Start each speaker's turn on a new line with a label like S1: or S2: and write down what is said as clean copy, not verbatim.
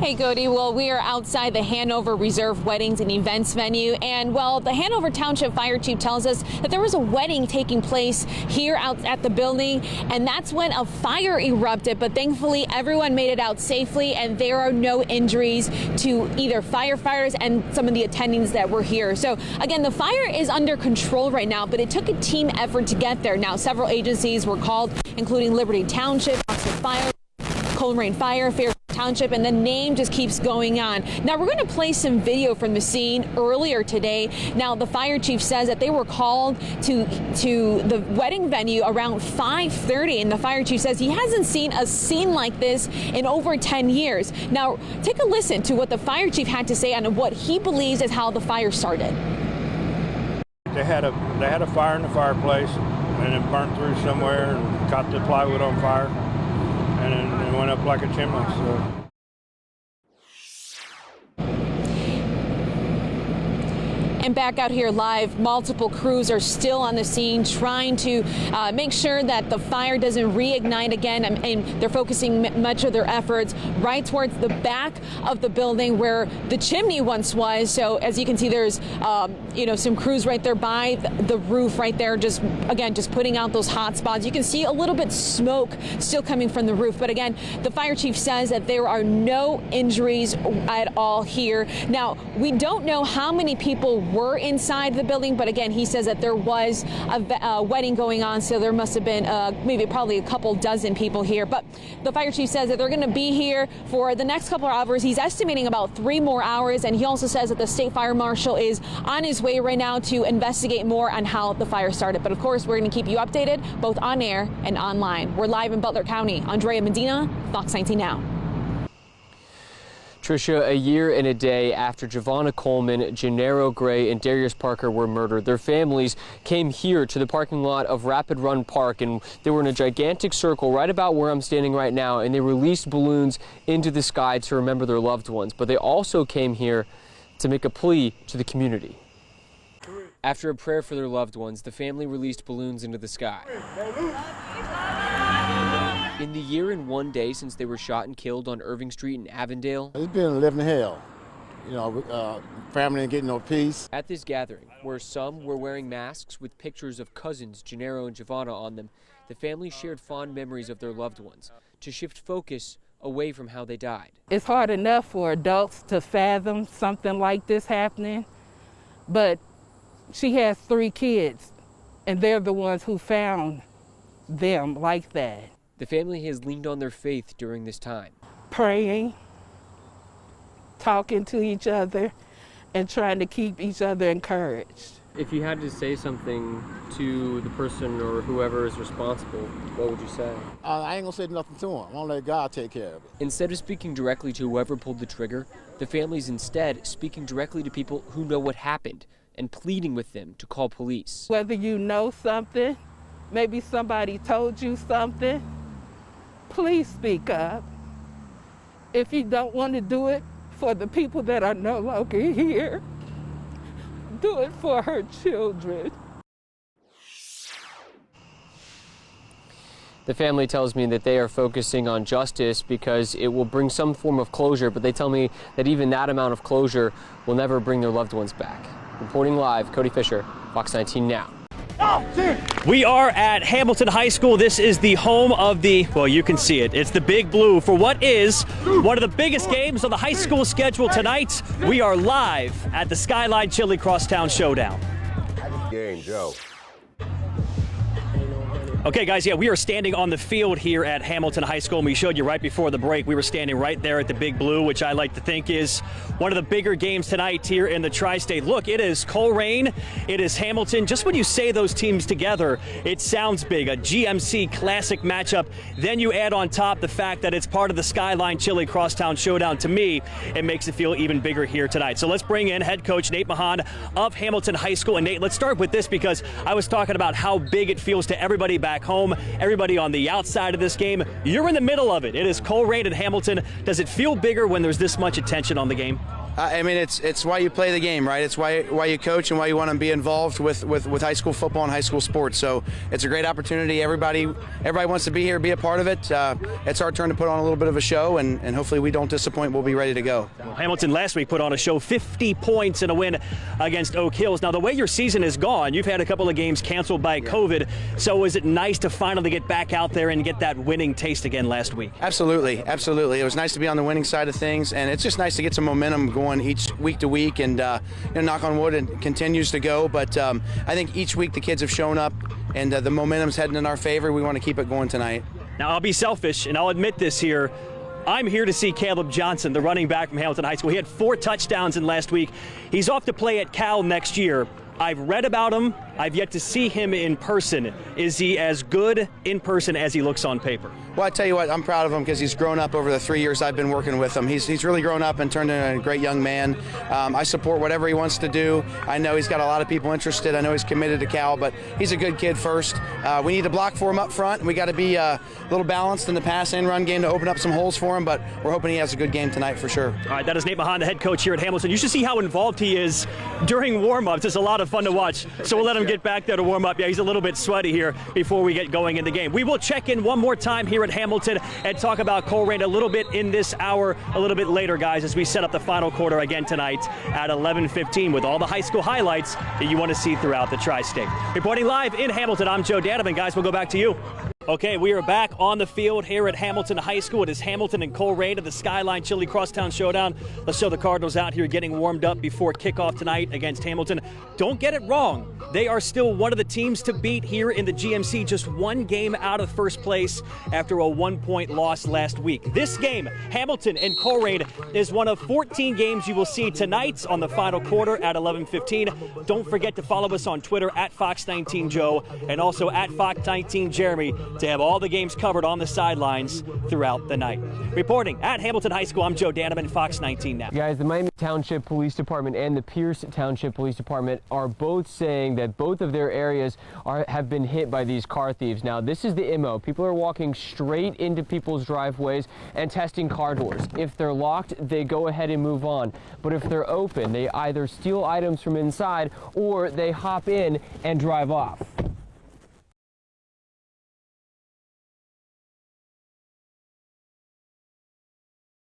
S1: Hey, Cody. Well, we are outside the Hanover Reserve Weddings and Events venue, and well, the Hanover Township Fire Chief tells us that there was a wedding taking place here out at the building, and that's when a fire erupted. But thankfully, everyone made it out safely, and there are no injuries to either firefighters and some of the attendings that were here. So again, the fire is under control right now, but it took a team effort to get there. Now, several agencies were called, including Liberty Township, Oxford Fire, Coleraine Fire, Fair Township, and the name just keeps going on. Now, we're going to play some video from the scene earlier today. Now, the fire chief says that they were called to the wedding venue around 5:30, and the fire chief says he hasn't seen a scene like this in over 10 years. Now, take a listen to what the fire chief had to say on what he believes is how the fire started.
S2: They had a fire in the fireplace, and it burnt through somewhere and caught the plywood on fire, and then it went up like a chimney. So.
S1: And back out here live, multiple crews are still on the scene trying to make sure that the fire doesn't reignite again. And they're focusing much of their efforts right towards the back of the building where the chimney once was. So as you can see, there's some crews right there by the roof right there, just putting out those hot spots. You can see a little bit smoke still coming from the roof. But again, the fire chief says that there are no injuries at all here. Now, we don't know how many people were inside the building, but again, he says that there was a wedding going on, so there must have been probably a couple dozen people here. But the fire chief says that they're going to be here for the next couple of hours. He's estimating about 3 more hours, and he also says that the state fire marshal is on his way right now to investigate more on how the fire started. But of course, we're going to keep you updated both on air and online. We're live in Butler County. Andrea Medina, Fox 19 Now.
S3: Tricia, a year and a day after Giovanna Coleman, Gennaro Gray, and Darius Parker were murdered, their families came here to the parking lot of Rapid Run Park, and they were in a gigantic circle right about where I'm standing right now, and they released balloons into the sky to remember their loved ones. But they also came here to make a plea to the community. After a prayer for their loved ones, the family released balloons into the sky. In the year and 1 day since they were shot and killed on Irving Street in Avondale,
S4: it's been a living hell. Family ain't getting no peace.
S3: At this gathering, where some were wearing masks with pictures of cousins Gennaro and Giovanna on them, the family shared fond memories of their loved ones to shift focus away from how they died.
S5: It's hard enough for adults to fathom something like this happening, but she has 3 kids, and they're the ones who found them like that.
S3: The family has leaned on their faith during this time.
S5: Praying, talking to each other, and trying to keep each other encouraged.
S3: If you had to say something to the person or whoever is responsible, what would you say?
S4: I ain't gonna say nothing to him. I'm gonna let God take care of it.
S3: Instead of speaking directly to whoever pulled the trigger, the family's instead speaking directly to people who know what happened and pleading with them to call police.
S5: Whether you know something, maybe somebody told you something, please speak up. If you don't want to do it for the people that are no longer here, do it for her children.
S3: The family tells me that they are focusing on justice because it will bring some form of closure, but they tell me that even that amount of closure will never bring their loved ones back. Reporting live, Cody Fisher, Fox 19 Now.
S6: We are at Hamilton High School. This is the home of well, you can see it. It's the Big Blue for what is one of the biggest games on the high school schedule tonight. We are live at the Skyline Chili Crosstown Showdown.
S7: Game, Joe.
S6: Okay, guys, we are standing on the field here at Hamilton High School, and we showed you right before the break. We were standing right there at the Big Blue, which I like to think is one of the bigger games tonight here in the Tri-State. Look, it is Coleraine, it is Hamilton. Just when you say those teams together, it sounds big, a GMC Classic matchup. Then you add on top the fact that it's part of the Skyline Chili Crosstown Showdown. To me, it makes it feel even bigger here tonight. So let's bring in head coach Nate Mahan of Hamilton High School. And Nate, let's start with this because I was talking about how big it feels to everybody back home, everybody on the outside of this game. You're in the middle of it. It is Coleraine and Hamilton. Does it feel bigger when there's this much attention on the game?
S8: I mean, it's why you play the game, right? It's why you coach and why you want to be involved with high school football and high school sports. So it's a great opportunity. Everybody wants to be here, be a part of it. It's our turn to put on a little bit of a show, and hopefully we don't disappoint. We'll be ready to go.
S6: Well, Hamilton last week put on a show, 50 points in a win against Oak Hills. Now, the way your season has gone, you've had a couple of games canceled by COVID. So is it nice to finally get back out there and get that winning taste again last week?
S8: Absolutely. It was nice to be on the winning side of things, and it's just nice to get some momentum going each week to week, and knock on wood, it continues to go. But I think each week the kids have shown up, and the momentum's heading in our favor. We want to keep it going tonight.
S6: Now, I'll be selfish, and I'll admit this here. I'm here to see Caleb Johnson, the running back from Hamilton High School. He had 4 touchdowns in last week. He's off to play at Cal next year. I've read about him. I've yet to see him in person. Is he as good in person as he looks on paper?
S8: Well, I tell you what, I'm proud of him because he's grown up over the 3 years I've been working with him. He's really grown up and turned into a great young man. I support whatever he wants to do. I know he's got a lot of people interested. I know he's committed to Cal, but he's a good kid first. We need to block for him up front. We got to be a little balanced in the pass and run game to open up some holes for him, but we're hoping he has a good game tonight for sure.
S6: All right, that is Nate Mahan, the head coach here at Hamilton. You should see how involved he is during warm-ups. It's a lot of fun to watch, so we'll let him get back there to warm up. Yeah, he's a little bit sweaty here before we get going in the game. We will check in one more time here at Hamilton and talk about Colerain a little bit in this hour, a little bit later, guys, as we set up the final quarter again tonight at 11:15 with all the high school highlights that you want to see throughout the Tri-State. Reporting live in Hamilton, I'm Joe Danavan. Guys, we'll go back to you. Okay, we are back on the field here at Hamilton High School. It is Hamilton and Colerain at the Skyline Chili Crosstown Showdown. Let's show the Cardinals out here getting warmed up before kickoff tonight against Hamilton. Don't get it wrong. They are still one of the teams to beat here in the GMC, just one game out of first place after a 1-point loss last week. This game, Hamilton and Colerain, is one of 14 games you will see tonight on the final quarter at 11:15. Don't forget to follow us on Twitter at Fox19Joe and also at Fox19Jeremy to have all the games covered on the sidelines throughout the night. Reporting at Hamilton High School, I'm Joe Danavan, Fox 19 now.
S3: Guys, the Miami Township Police Department and the Pierce Township Police Department are both saying that both of their areas have been hit by these car thieves. Now, this is the MO. People are walking straight into people's driveways and testing car doors. If they're locked, they go ahead and move on. But if they're open, they either steal items from inside or they hop in and drive off.